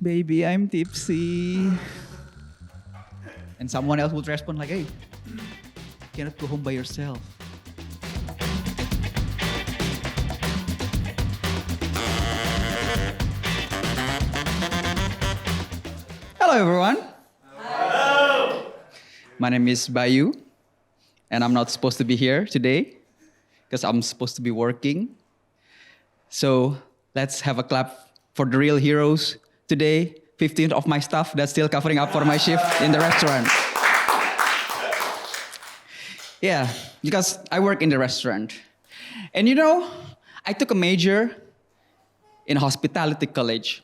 Baby, I'm tipsy. And someone else would respond like, hey, you cannot go home by yourself. Hello, everyone. Hello. My name is Bayu, and I'm not supposed to be here today because I'm supposed to be working. So let's have a clap for the real heroes today. 15 of my staff that's still covering up for my shift in the restaurant. Yeah, because I work in the restaurant. And you know, I took a major in hospitality college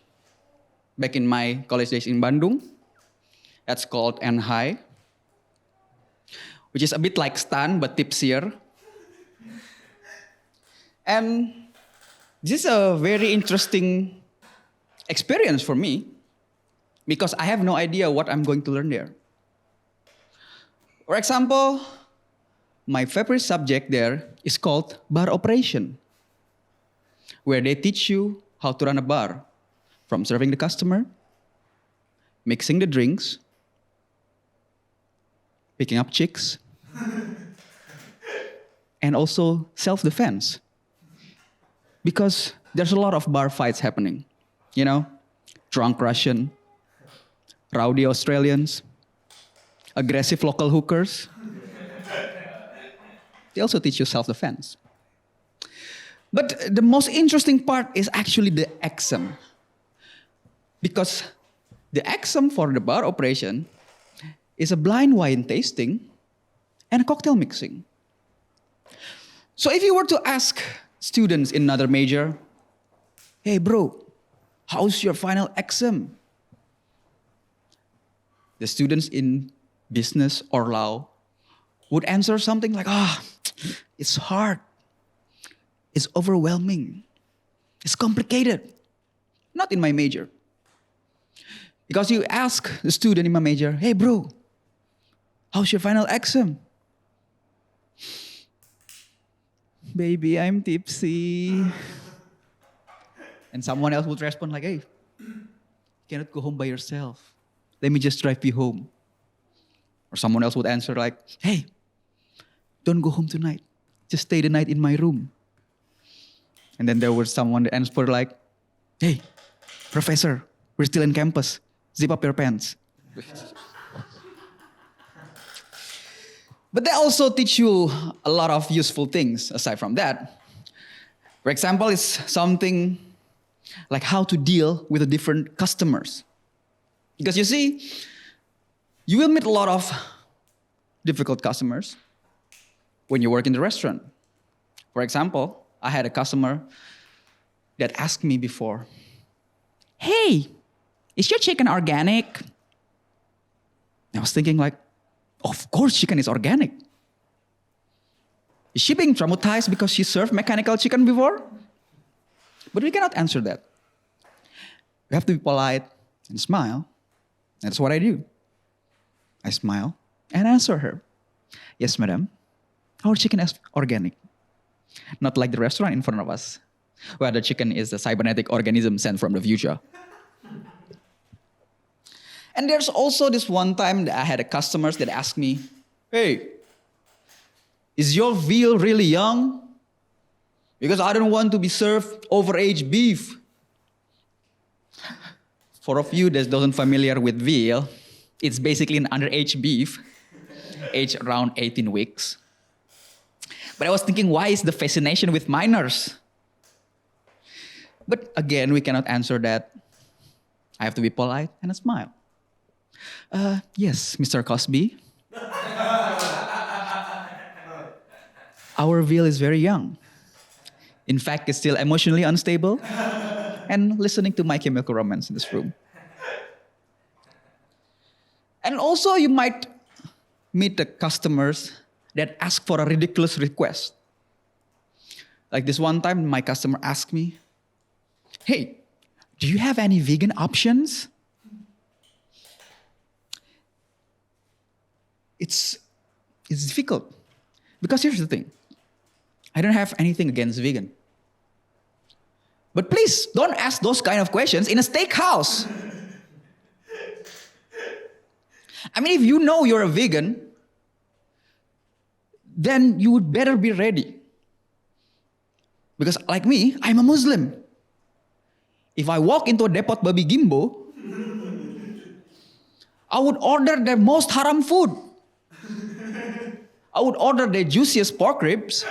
back in my college days in Bandung. That's called NHI, which is a bit like Stan, but tipsier. And this is a very interesting experience for me because I have no idea what I'm going to learn there. For example, my favorite subject there is called bar operation, where they teach you how to run a bar, from serving the customer, mixing the drinks, picking up chicks, and also self-defense. Because there's a lot of bar fights happening. You know, drunk Russian, rowdy Australians, aggressive local hookers. They also teach you self-defense. But the most interesting part is actually the exam. Because the exam for the bar operation is a blind wine tasting and a cocktail mixing. So if you were to ask students in another major, hey bro, how's your final exam? The students in business or law would answer something like, it's hard, it's overwhelming, it's complicated. Not in my major. Because you ask the student in my major, hey bro, how's your final exam? Baby, I'm tipsy. And someone else would respond like, hey, you cannot go home by yourself. Let me just drive you home. Or someone else would answer like, hey, don't go home tonight. Just stay the night in my room. And then there was someone that answered like, hey, professor, we're still in campus. Zip up your pants. But they also teach you a lot of useful things aside from that. For example, it's something like how to deal with the different customers. Because you see, you will meet a lot of difficult customers when you work in the restaurant. For example, I had a customer that asked me before, hey, is your chicken organic? I was thinking like, of course chicken is organic. Is she being traumatized because she served mechanical chicken before? But we cannot answer that. We have to be polite and smile. That's what I do. I smile and answer her. Yes, madam. Our chicken is organic. Not like the restaurant in front of us, where the chicken is a cybernetic organism sent from the future. And there's also this one time that I had a customer that asked me, hey, is your veal really young? Because I don't want to be served overaged beef. For a few that doesn't familiar with veal, it's basically an underage beef, aged around 18 weeks. But I was thinking, why is the fascination with minors? But again, we cannot answer that. I have to be polite and a smile. Yes, Mr. Cosby. Our veal is very young. In fact, it's still emotionally unstable and listening to My Chemical Romance in this room. And also, you might meet the customers that ask for a ridiculous request. Like this one time, my customer asked me, hey, do you have any vegan options? It's difficult. Because here's the thing. I don't have anything against vegan. But please, don't ask those kind of questions in a steakhouse. I mean, if you know you're a vegan, then you would better be ready. Because like me, I'm a Muslim. If I walk into a depot babi gimbo, I would order their most haram food. I would order their juiciest pork ribs,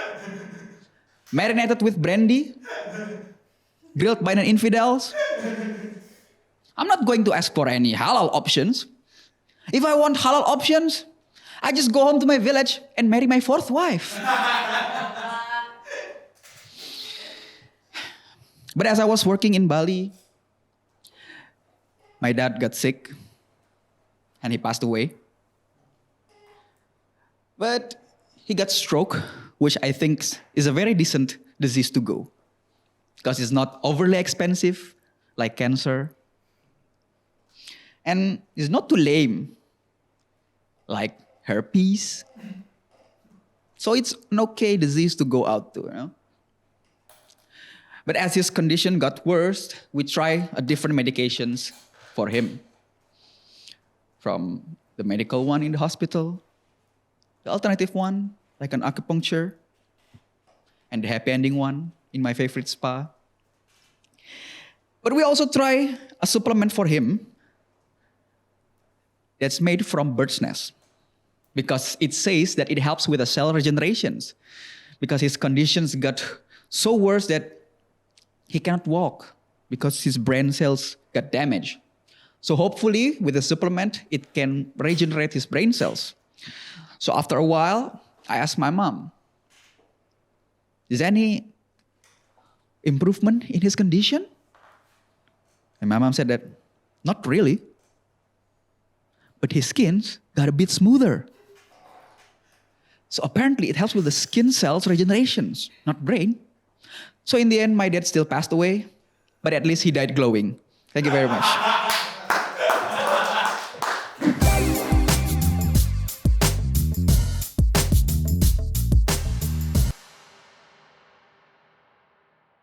marinated with brandy, grilled by the infidels. I'm not going to ask for any halal options. If I want halal options, I just go home to my village and marry my fourth wife. But as I was working in Bali, my dad got sick and he passed away. But he got stroke, which I think is a very decent disease to go. Because it's not overly expensive like cancer. And it's not too lame like herpes. So it's an okay disease to go out to, you know. But as his condition got worse, we tried different medications for him. From the medical one in the hospital, the alternative one, like an acupuncture, and the happy ending one in my favorite spa. But we also try a supplement for him that's made from bird's nest, because it says that it helps with the cell regenerations, because his conditions got so worse that he cannot walk because his brain cells got damaged. So hopefully with the supplement, it can regenerate his brain cells. So after a while, I asked my mom, is there any improvement in his condition? And my mom said that, not really. But his skin's got a bit smoother. So apparently it helps with the skin cells regenerations, not brain. So in the end, my dad still passed away, but at least he died glowing. Thank you very much.